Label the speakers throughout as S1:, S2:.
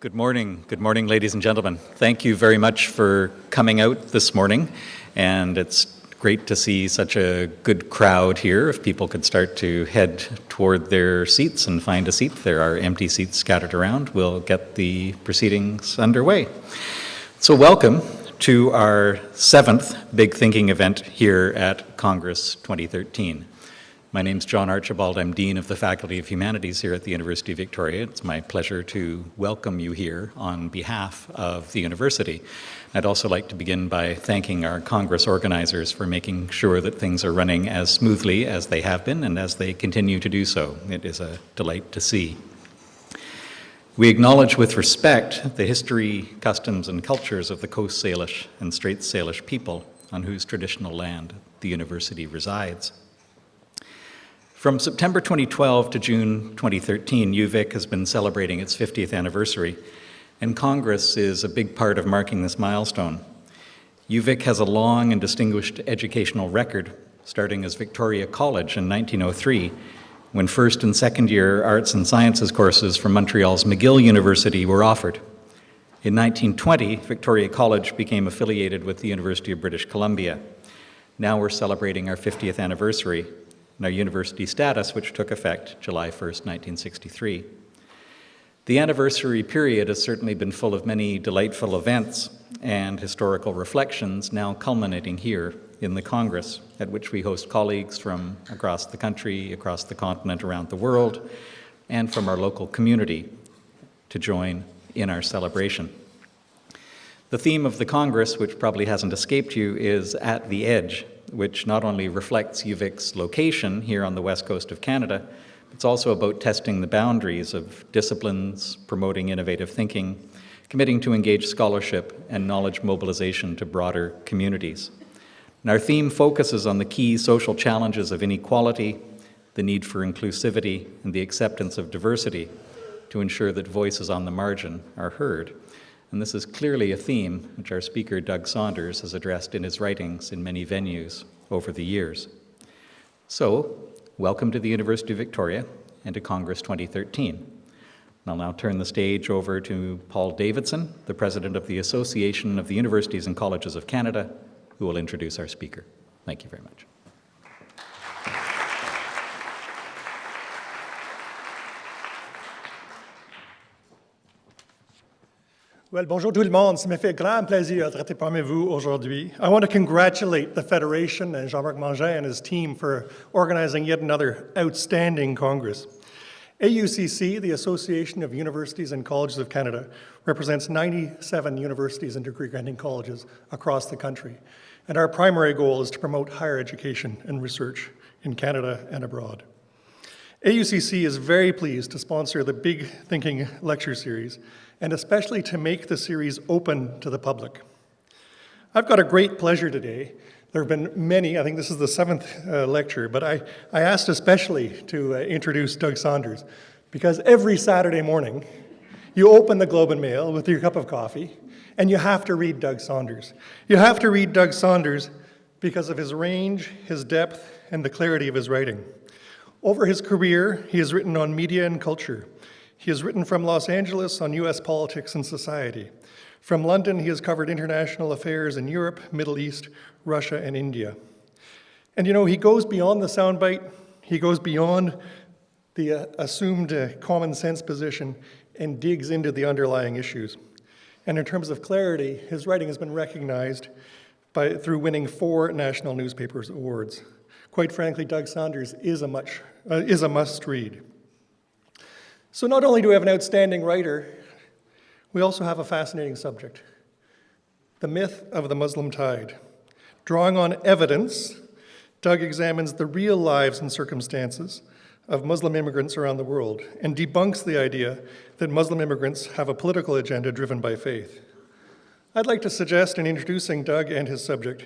S1: Good morning, ladies and gentlemen. Thank you very much for coming out this morning, and it's great to see such a good crowd here. If people could start to head toward their seats and find a seat, there are empty seats scattered around. We'll get the proceedings underway. So welcome to our 7th Big Thinking event here at Congress 2013. My name's John Archibald. I'm Dean of the Faculty of Humanities here at the University of Victoria. It's my pleasure to welcome you here on behalf of the university. I'd also like to begin by thanking our Congress organizers for making sure that things are running as smoothly as they have been and as they continue to do so. It is a delight to see. We acknowledge with respect the history, customs, and cultures of the Coast Salish and Straits Salish people on whose traditional land the university resides. From September 2012 to June 2013, UVic has been celebrating its 50th anniversary, and Congress is a big part of marking this milestone. UVic has a long and distinguished educational record, starting as Victoria College in 1903, when first and second year arts and sciences courses from Montreal's McGill University were offered. In 1920, Victoria College became affiliated with the University of British Columbia. Now we're celebrating our 50th anniversary, and our university status, which took effect July 1st, 1963. The anniversary period has certainly been full of many delightful events and historical reflections, now culminating here in the Congress, at which we host colleagues from across the country, across the continent, around the world, and from our local community to join in our celebration. The theme of the Congress, which probably hasn't escaped you, is At the Edge, which not only reflects UVic's location here on the west coast of Canada, it's also about testing the boundaries of disciplines, promoting innovative thinking, committing to engage scholarship and knowledge mobilization to broader communities. And our theme focuses on the key social challenges of inequality, the need for inclusivity, and the acceptance of diversity to ensure that voices on the margin are heard. And this is clearly a theme which our speaker, Doug Saunders, has addressed in his writings in many venues over the years. So, welcome to the University of Victoria and to Congress 2013. I'll now turn the stage over to Paul Davidson, the President of the Association of the Universities and Colleges of Canada, who will introduce our speaker. Thank you very much.
S2: Well, bonjour tout le monde. Ça me fait grand plaisir d'être parmi vous aujourd'hui. I want to congratulate the Federation and Jean-Marc Mangin and his team for organizing yet another outstanding Congress. AUCC, the Association of Universities and Colleges of Canada, represents 97 universities and degree-granting colleges across the country. And our primary goal is to promote higher education and research in Canada and abroad. AUCC is very pleased to sponsor the Big Thinking lecture series, and especially to make the series open to the public. I've got a great pleasure today. There have been many, I think this is the 7th lecture, but I asked especially to introduce Doug Saunders, because every Saturday morning, you open the Globe and Mail with your cup of coffee, and you have to read Doug Saunders. You have to read Doug Saunders because of his range, his depth, and the clarity of his writing. Over his career, he has written on media and culture. He has written from Los Angeles on U.S. politics and society. From London, he has covered international affairs in Europe, Middle East, Russia, and India. And you know, he goes beyond the soundbite, he goes beyond the assumed common sense position and digs into the underlying issues. And in terms of clarity, his writing has been recognized through winning 4 national newspapers awards. Quite frankly, Doug Saunders is a must-read. So not only do we have an outstanding writer, we also have a fascinating subject, the myth of the Muslim tide. Drawing on evidence, Doug examines the real lives and circumstances of Muslim immigrants around the world and debunks the idea that Muslim immigrants have a political agenda driven by faith. I'd like to suggest in introducing Doug and his subject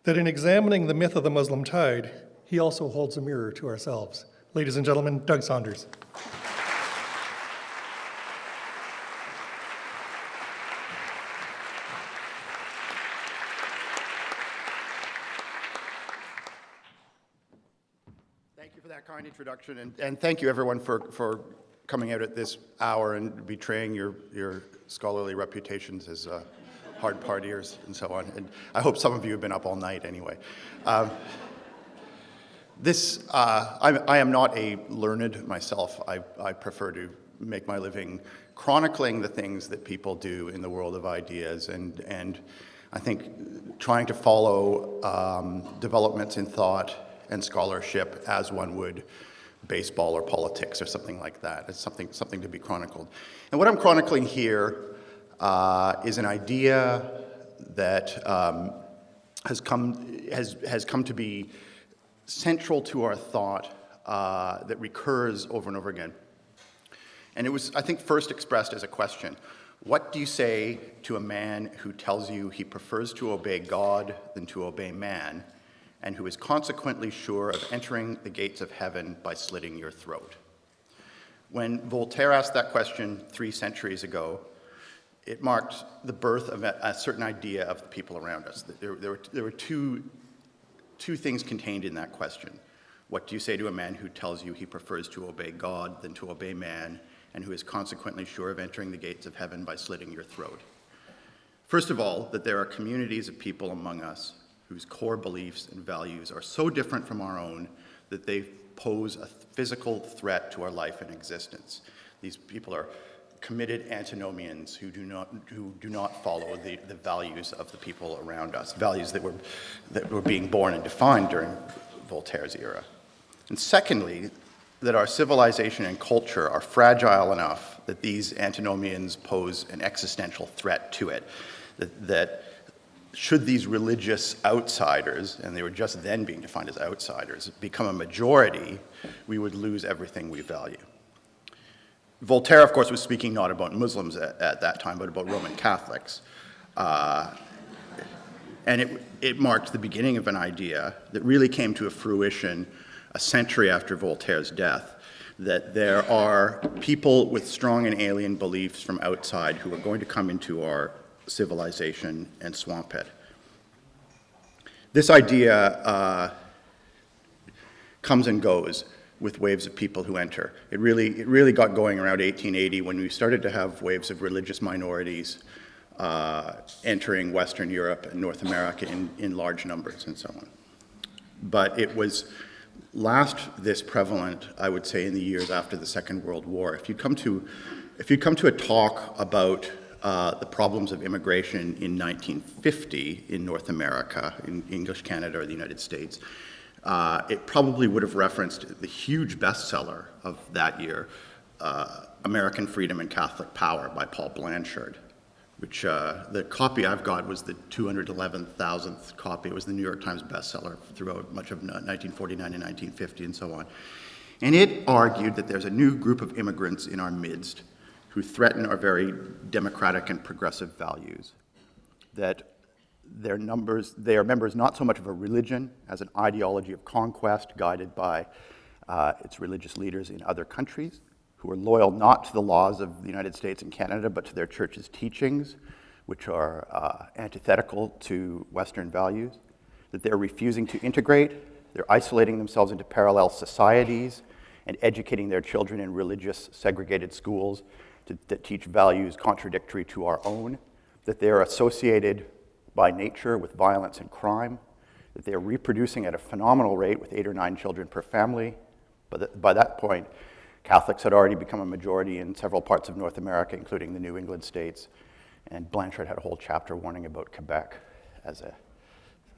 S2: that in examining the myth of the Muslim tide, he also holds a mirror to ourselves. Ladies and gentlemen, Doug Saunders.
S3: Thank you for that kind introduction, and thank you everyone for coming out at this hour and betraying your scholarly reputations as hard partiers and so on. And I hope some of you have been up all night anyway. I am not a learned myself. I prefer to make my living chronicling the things that people do in the world of ideas, and I think trying to follow developments in thought and scholarship as one would baseball or politics or something like that. It's something to be chronicled. And what I'm chronicling here is an idea that has come to be central to our thought that recurs over and over again. And it was, I think, first expressed as a question. What do you say to a man who tells you he prefers to obey God than to obey man, and who is consequently sure of entering the gates of heaven by slitting your throat? When Voltaire asked that question 3 centuries ago, it marked the birth of a certain idea of the people around us. There were two things contained in that question. What do you say to a man who tells you he prefers to obey God than to obey man, and who is consequently sure of entering the gates of heaven by slitting your throat? First of all, that there are communities of people among us whose core beliefs and values are so different from our own that they pose a physical threat to our life and existence. These people are committed antinomians who do not follow the values of the people around us, values that were being born and defined during Voltaire's era. And secondly, that our civilization and culture are fragile enough that these antinomians pose an existential threat to it. That should these religious outsiders, and they were just then being defined as outsiders, become a majority, we would lose everything we value. Voltaire, of course, was speaking not about Muslims at that time, but about Roman Catholics. And it marked the beginning of an idea that really came to a fruition a century after Voltaire's death, that there are people with strong and alien beliefs from outside who are going to come into our civilization and swamp it. This idea comes and goes with waves of people who enter. It really got going around 1880 when we started to have waves of religious minorities entering Western Europe and North America in large numbers and so on. But it was last this prevalent, I would say, in the years after the Second World War. If you come to a talk about the problems of immigration in 1950 in North America, in English Canada or the United States, it probably would have referenced the huge bestseller of that year, American Freedom and Catholic Power by Paul Blanchard, which the copy I've got was the 211,000th copy. It was the New York Times bestseller throughout much of 1949 and 1950 and so on. And it argued that there's a new group of immigrants in our midst who threaten our very democratic and progressive values, that they are members not so much of a religion as an ideology of conquest guided by its religious leaders in other countries, who are loyal not to the laws of the United States and Canada, but to their church's teachings, which are antithetical to Western values, that they're refusing to integrate, they're isolating themselves into parallel societies and educating their children in religious segregated schools that teach values contradictory to our own, that they're associated by nature with violence and crime, that they're reproducing at a phenomenal rate with 8 or 9 children per family. But by that point, Catholics had already become a majority in several parts of North America, including the New England states, and Blanchard had a whole chapter warning about Quebec as a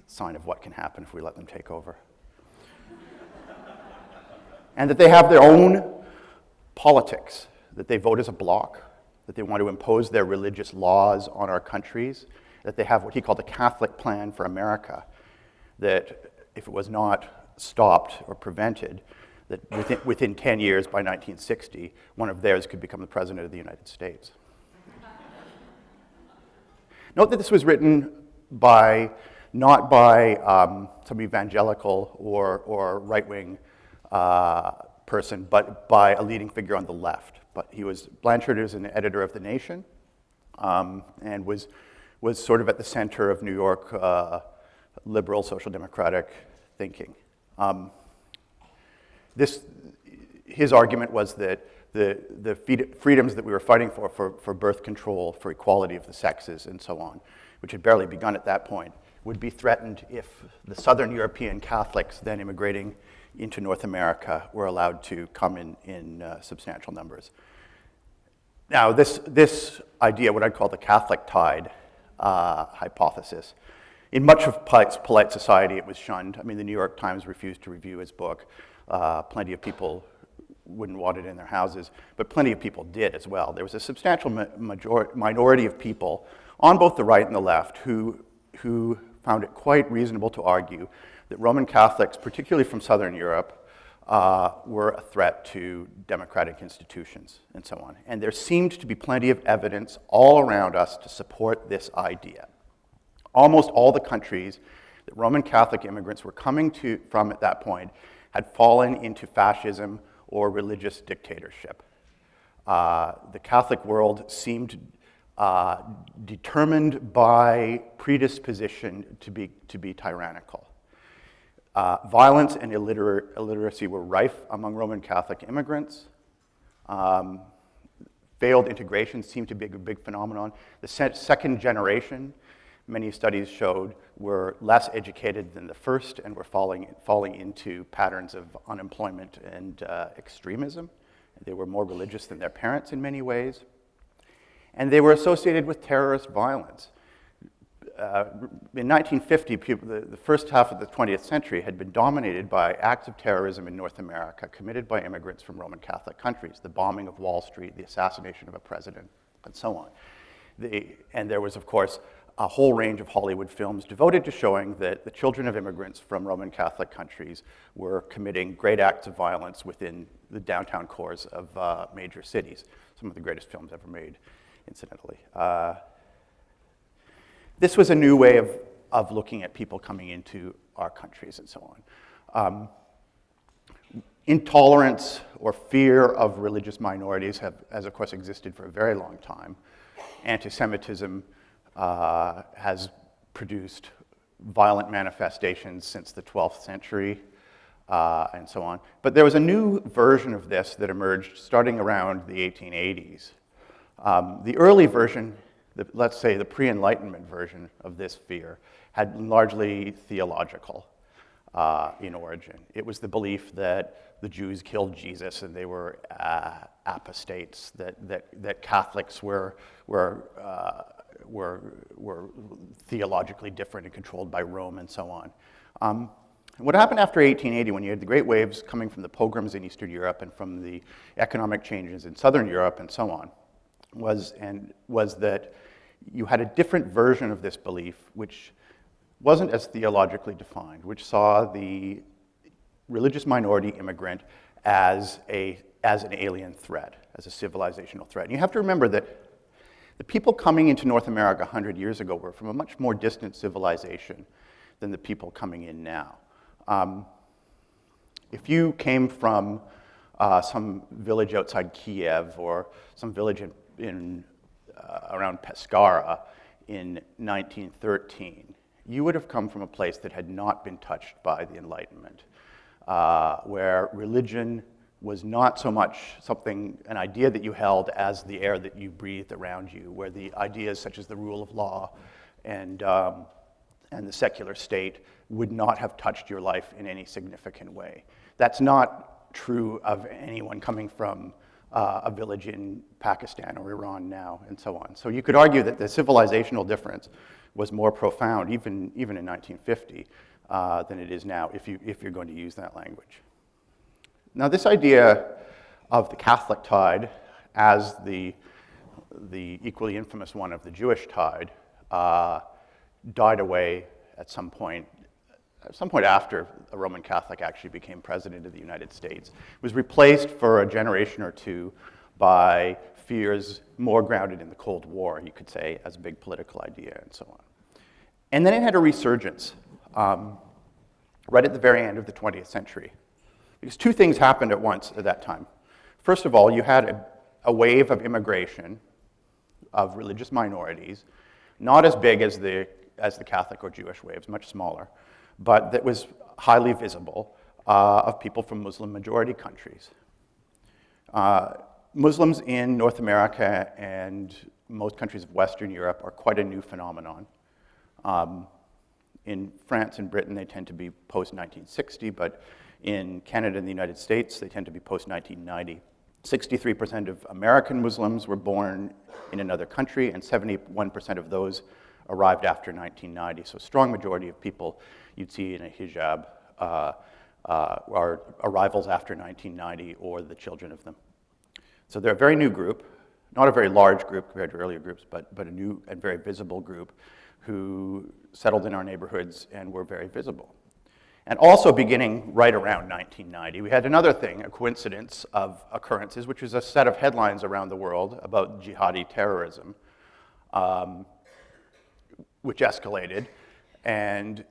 S3: sign of what can happen if we let them take over. And that they have their own politics, that they vote as a bloc, that they want to impose their religious laws on our countries, that they have what he called a Catholic plan for America, that if it was not stopped or prevented, that within 10 years, by 1960, one of theirs could become the President of the United States. Note that this was written not by some evangelical or right-wing person, but by a leading figure on the left. But Blanchard is an editor of The Nation, and was sort of at the center of New York liberal social democratic thinking. His argument was that freedoms that we were fighting for birth control, for equality of the sexes, and so on, which had barely begun at that point, would be threatened if the Southern European Catholics then immigrating into North America were allowed to come in substantial numbers. Now, this idea, what I'd call the Catholic tide hypothesis, in much of polite society, it was shunned. I mean, the New York Times refused to review his book. Plenty of people wouldn't want it in their houses, but plenty of people did as well. There was a substantial minority of people on both the right and the left who found it quite reasonable to argue that Roman Catholics, particularly from Southern Europe, were a threat to democratic institutions and so on. And there seemed to be plenty of evidence all around us to support this idea. Almost all the countries that Roman Catholic immigrants were coming from at that point had fallen into fascism or religious dictatorship. The Catholic world seemed determined by predisposition to be tyrannical. Violence and illiteracy were rife among Roman Catholic immigrants. Failed integration seemed to be a big phenomenon. The second generation, many studies showed, were less educated than the first and were falling into patterns of unemployment and extremism. They were more religious than their parents in many ways. And they were associated with terrorist violence. In 1950, the first half of the 20th century had been dominated by acts of terrorism in North America committed by immigrants from Roman Catholic countries, the bombing of Wall Street, the assassination of a president, and so on. And there was, of course, a whole range of Hollywood films devoted to showing that the children of immigrants from Roman Catholic countries were committing great acts of violence within the downtown cores of major cities. Some of the greatest films ever made, incidentally. This was a new way of looking at people coming into our countries and so on. Intolerance or fear of religious minorities has, of course, existed for a very long time. Anti-Semitism has produced violent manifestations since the 12th century and so on. But there was a new version of this that emerged starting around the 1880s. The early version, let's say the pre-Enlightenment version of this fear, had been largely theological in origin. It was the belief that the Jews killed Jesus and they were apostates, that Catholics were theologically different and controlled by Rome and so on. What happened after 1880, when you had the great waves coming from the pogroms in Eastern Europe and from the economic changes in Southern Europe and so on, was that you had a different version of this belief, which wasn't as theologically defined, which saw the religious minority immigrant as an alien threat, as a civilizational threat. And you have to remember that the people coming into North America 100 years ago were from a much more distant civilization than the people coming in now. If you came from some village outside Kiev or some village around Pescara in 1913, you would have come from a place that had not been touched by the Enlightenment, where religion was not so much an idea that you held as the air that you breathed around you, where the ideas such as the rule of law and the secular state would not have touched your life in any significant way. That's not true of anyone coming from a village in Pakistan or Iran now, and so on. So you could argue that the civilizational difference was more profound, even in 1950, than it is now, if you're going to use that language. Now, this idea of the Catholic tide as the equally infamous one of the Jewish tide died away at some point after a Roman Catholic actually became president of the United States. It was replaced for a generation or two by fears more grounded in the Cold War, you could say, as a big political idea and so on. And then it had a resurgence right at the very end of the 20th century. Because two things happened at once at that time. First of all, you had a wave of immigration of religious minorities, not as big as the Catholic or Jewish waves, much smaller, but that was highly visible, of people from Muslim majority countries. Muslims in North America and most countries of Western Europe are quite a new phenomenon. In France and Britain, they tend to be post-1960, but in Canada and the United States, they tend to be post-1990. 63% of American Muslims were born in another country, and 71% of those arrived after 1990. So a strong majority of people you'd see in a hijab are arrivals after 1990 or the children of them. So they're a very new group, not a very large group compared to earlier groups, but a new and very visible group who settled in our neighborhoods and were very visible. And also beginning right around 1990, we had another thing, a coincidence of occurrences, which was a set of headlines around the world about jihadi terrorism, which escalated and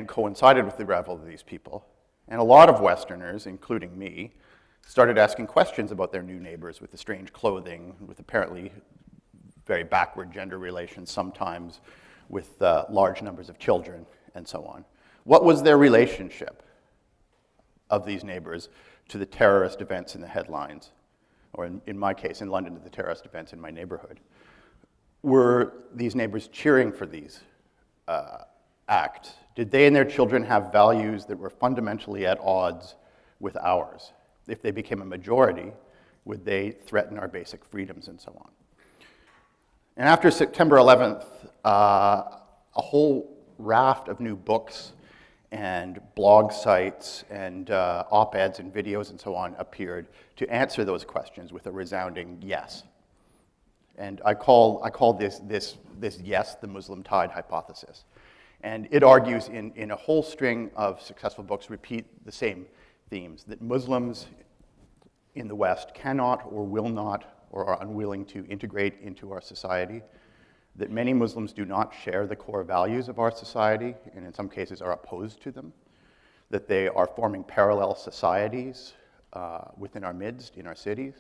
S3: coincided with the arrival of these people. And a lot of Westerners, including me, started asking questions about their new neighbors with the strange clothing, with apparently very backward gender relations, sometimes with large numbers of children, and so on. What was their relationship of these neighbors to the terrorist events in the headlines? Or in my case, in London, to the terrorist events in my neighborhood. Were these neighbors cheering for these acts? Did they and their children have values that were fundamentally at odds with ours? If they became a majority, would they threaten our basic freedoms and so on? And after September 11th, a whole raft of new books and blog sites and op-eds and videos and so on appeared to answer those questions with a resounding yes. And I call this yes the Muslim tide hypothesis. And it argues in a whole string of successful books repeat the same themes, that Muslims in the West cannot or will not or are unwilling to integrate into our society, that many Muslims do not share the core values of our society, and in some cases are opposed to them, that they are forming parallel societies within our midst, in our cities,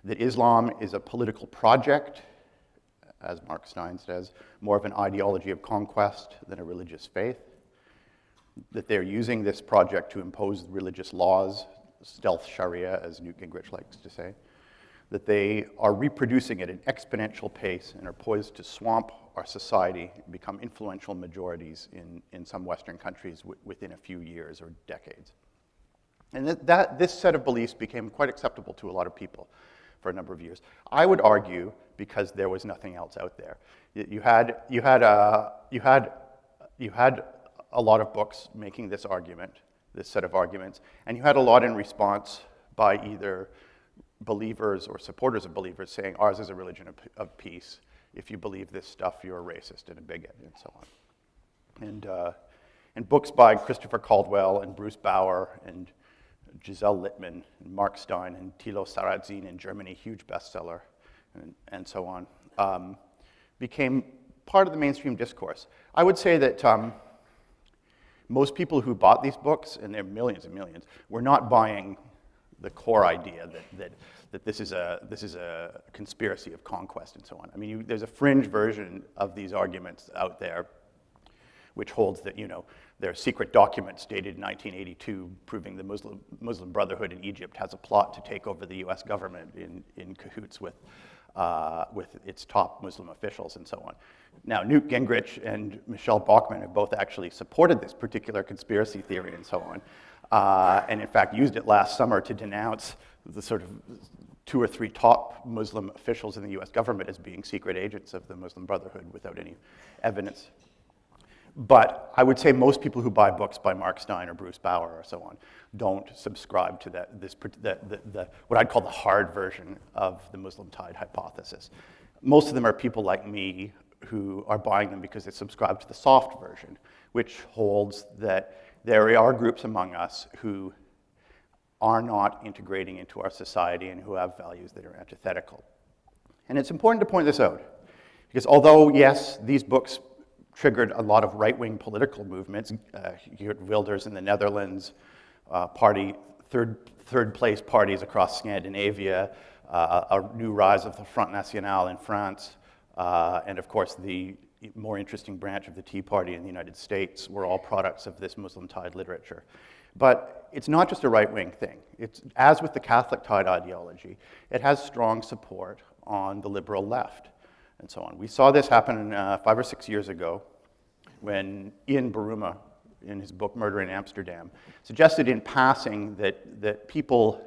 S3: that Islam is a political project, as Mark Stein says, more of an ideology of conquest than a religious faith, that they're using this project to impose religious laws, stealth Sharia, as Newt Gingrich likes to say, that they are reproducing at an exponential pace and are poised to swamp our society and become influential majorities in some Western countries within a few years or decades. And this set of beliefs became quite acceptable to a lot of people for a number of years. I would argue because there was nothing else out there. You had a lot of books making this argument, this set of arguments, and you had a lot in response by either believers or supporters of believers saying ours is a religion of peace. If you believe this stuff, you're a racist and a bigot, and so on. And books by Christopher Caldwell and Bruce Bauer and Giselle Littman and Mark Stein and Thilo Sarrazin in Germany, huge bestseller, and so on, became part of the mainstream discourse. I would say that most people who bought these books, and there are millions and millions, were not buying the core idea that this is a conspiracy of conquest and so on. I mean, there's a fringe version of these arguments out there which holds that, there are secret documents dated in 1982 proving the Muslim Brotherhood in Egypt has a plot to take over the US government in cahoots with its top Muslim officials and so on. Now, Newt Gingrich and Michelle Bachmann have both actually supported this particular conspiracy theory and so on, and in fact used it last summer to denounce the sort of 2 or 3 top Muslim officials in the US government as being secret agents of the Muslim Brotherhood without any evidence. But I would say most people who buy books by Mark Stein or Bruce Bauer or so on don't subscribe to what I'd call the hard version of the Muslim tide hypothesis. Most of them are people like me who are buying them because they subscribe to the soft version, which holds that there are groups among us who are not integrating into our society and who have values that are antithetical. And it's important to point this out, because although, yes, these books triggered a lot of right-wing political movements, Geert Wilders in the Netherlands, third place parties across Scandinavia, a new rise of the Front National in France, and of course the more interesting branch of the Tea Party in the United States were all products of this Muslim Tide literature. But it's not just a right-wing thing. It's, as with the Catholic Tide ideology, it has strong support on the liberal left and so on. We saw this happen 5 or 6 years ago when Ian Baruma, in his book Murder in Amsterdam, suggested in passing that people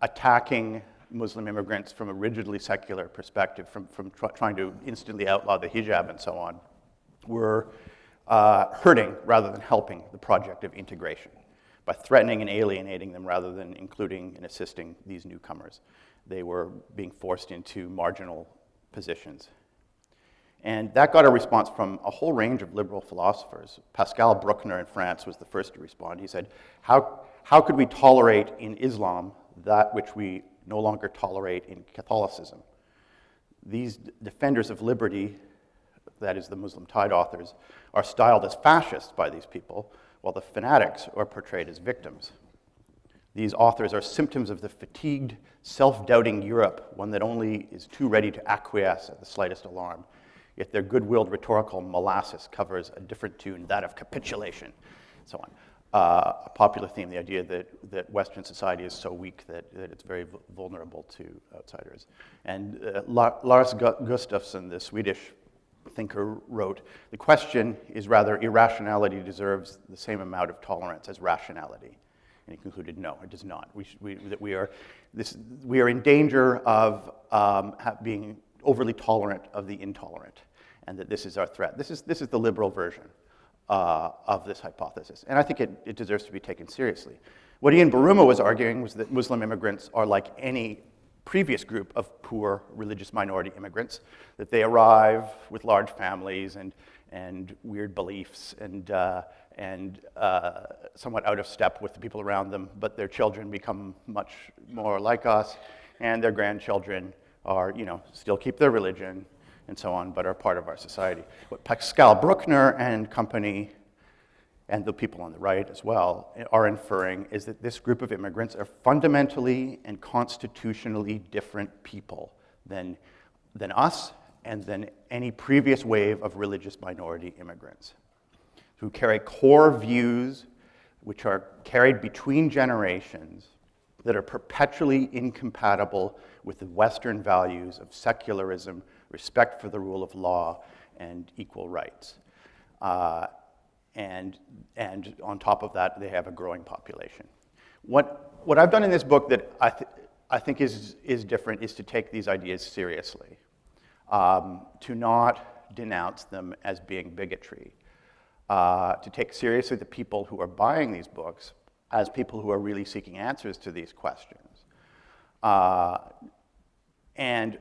S3: attacking Muslim immigrants from a rigidly secular perspective, from trying to instantly outlaw the hijab and so on, were hurting rather than helping the project of integration by threatening and alienating them rather than including and assisting these newcomers. They were being forced into marginal positions. And that got a response from a whole range of liberal philosophers. Pascal Bruckner in France was the first to respond. He said, how could we tolerate in Islam that which we no longer tolerate in Catholicism? These defenders of liberty, that is the Muslim Tide authors, are styled as fascists by these people, while the fanatics are portrayed as victims. These authors are symptoms of the fatigued, self-doubting Europe, one that only is too ready to acquiesce at the slightest alarm. Yet their good-willed rhetorical molasses covers a different tune, that of capitulation, and so on. A popular theme, the idea that Western society is so weak that it's very vulnerable to outsiders. And Lars Gustafsson, the Swedish thinker, wrote, "The question is rather irrationality deserves the same amount of tolerance as rationality." And he concluded, no, it does not. We are in danger of being overly tolerant of the intolerant, and that this is our threat. This is the liberal version of this hypothesis, and I think it deserves to be taken seriously. What Ian Baruma was arguing was that Muslim immigrants are like any previous group of poor religious minority immigrants, that they arrive with large families and weird beliefs and somewhat out of step with the people around them, but their children become much more like us, and their grandchildren are, still keep their religion and so on, but are part of our society. What Pascal Bruckner and company, and the people on the right as well, are inferring is that this group of immigrants are fundamentally and constitutionally different people than us and than any previous wave of religious minority immigrants, who carry core views which are carried between generations that are perpetually incompatible with the Western values of secularism, respect for the rule of law, and equal rights. And on top of that, they have a growing population. What I've done in this book that I think is different is to take these ideas seriously, to not denounce them as being bigotry, to take seriously the people who are buying these books as people who are really seeking answers to these questions, and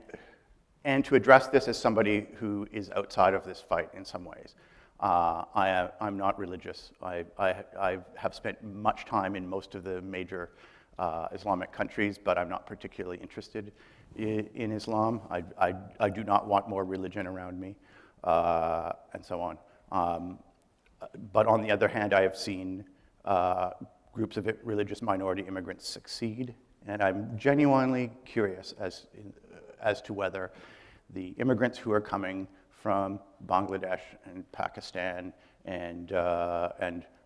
S3: to address this as somebody who is outside of this fight in some ways. I'm not religious. I have spent much time in most of the major Islamic countries, but I'm not particularly interested in Islam. I do not want more religion around me, and so on. But on the other hand, I have seen groups of religious minority immigrants succeed, and I'm genuinely curious as to whether the immigrants who are coming from Bangladesh and Pakistan and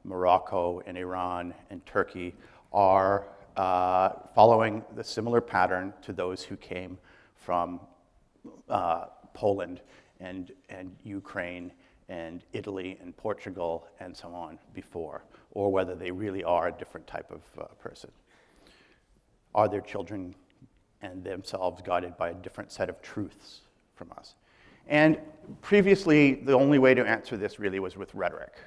S3: Morocco and Iran and Turkey are following the similar pattern to those who came from Poland and Ukraine and Italy and Portugal and so on before, or whether they really are a different type of person. Are their children and themselves guided by a different set of truths from us? And previously, the only way to answer this really was with rhetoric,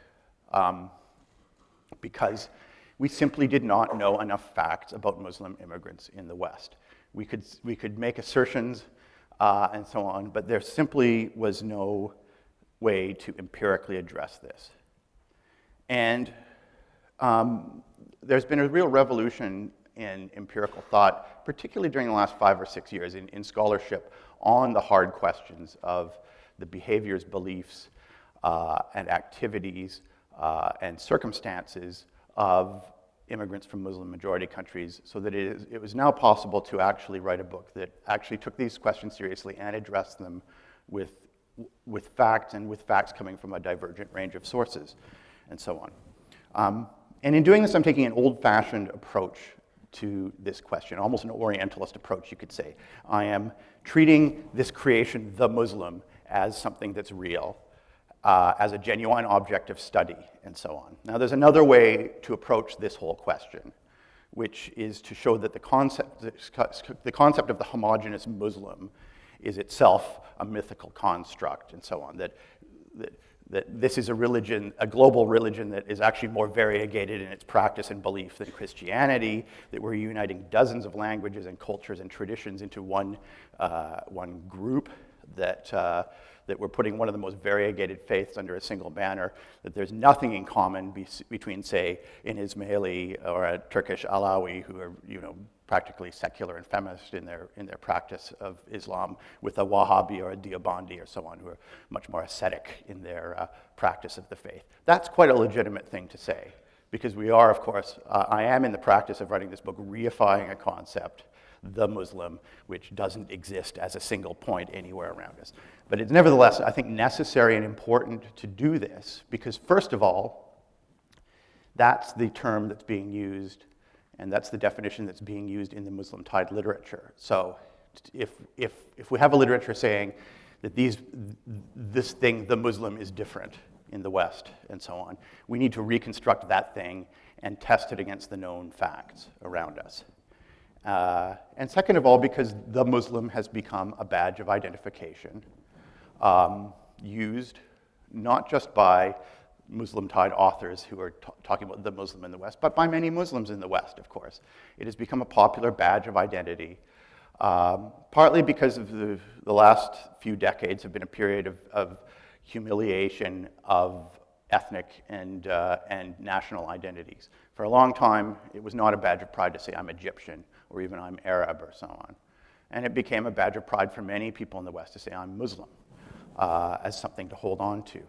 S3: because we simply did not know enough facts about Muslim immigrants in the West. We could make assertions and so on, but there simply was no way to empirically address this. And there's been a real revolution in empirical thought, particularly during the last 5 or 6 years in scholarship on the hard questions of the behaviors, beliefs, and activities and circumstances of immigrants from Muslim majority countries, so that it was now possible to actually write a book that actually took these questions seriously and addressed them with with facts, and with facts coming from a divergent range of sources, and so on. And in doing this, I'm taking an old-fashioned approach to this question, almost an Orientalist approach, you could say. I am treating this creation, the Muslim, as something that's real, as a genuine object of study, and so on. Now, there's another way to approach this whole question, which is to show that the concept of the homogeneous Muslim is itself a mythical construct, and so on, that this is a religion, a global religion that is actually more variegated in its practice and belief than Christianity, that we're uniting dozens of languages and cultures and traditions into one group, that we're putting one of the most variegated faiths under a single banner, that there's nothing in common between, say, an Ismaili or a Turkish Alawi, who are, practically secular and feminist in their practice of Islam, with a Wahhabi or a Deobandi or so on, who are much more ascetic in their practice of the faith. That's quite a legitimate thing to say, because we are, of course, I am in the practice of writing this book, reifying a concept, the Muslim, which doesn't exist as a single point anywhere around us. But it's nevertheless, I think, necessary and important to do this, because first of all, that's the term that's being used, and that's the definition that's being used in the Muslim Tide literature. So if we have a literature saying that this thing, the Muslim, is different in the West, and so on, we need to reconstruct that thing and test it against the known facts around us. And second of all, because the Muslim has become a badge of identification, used not just by Muslim Tide authors who are talking about the Muslim in the West, but by many Muslims in the West, of course. It has become a popular badge of identity, partly because of the last few decades have been a period of humiliation of ethnic and national identities. For a long time, it was not a badge of pride to say I'm Egyptian, or even I'm Arab, or so on. And it became a badge of pride for many people in the West to say I'm Muslim, as something to hold on to.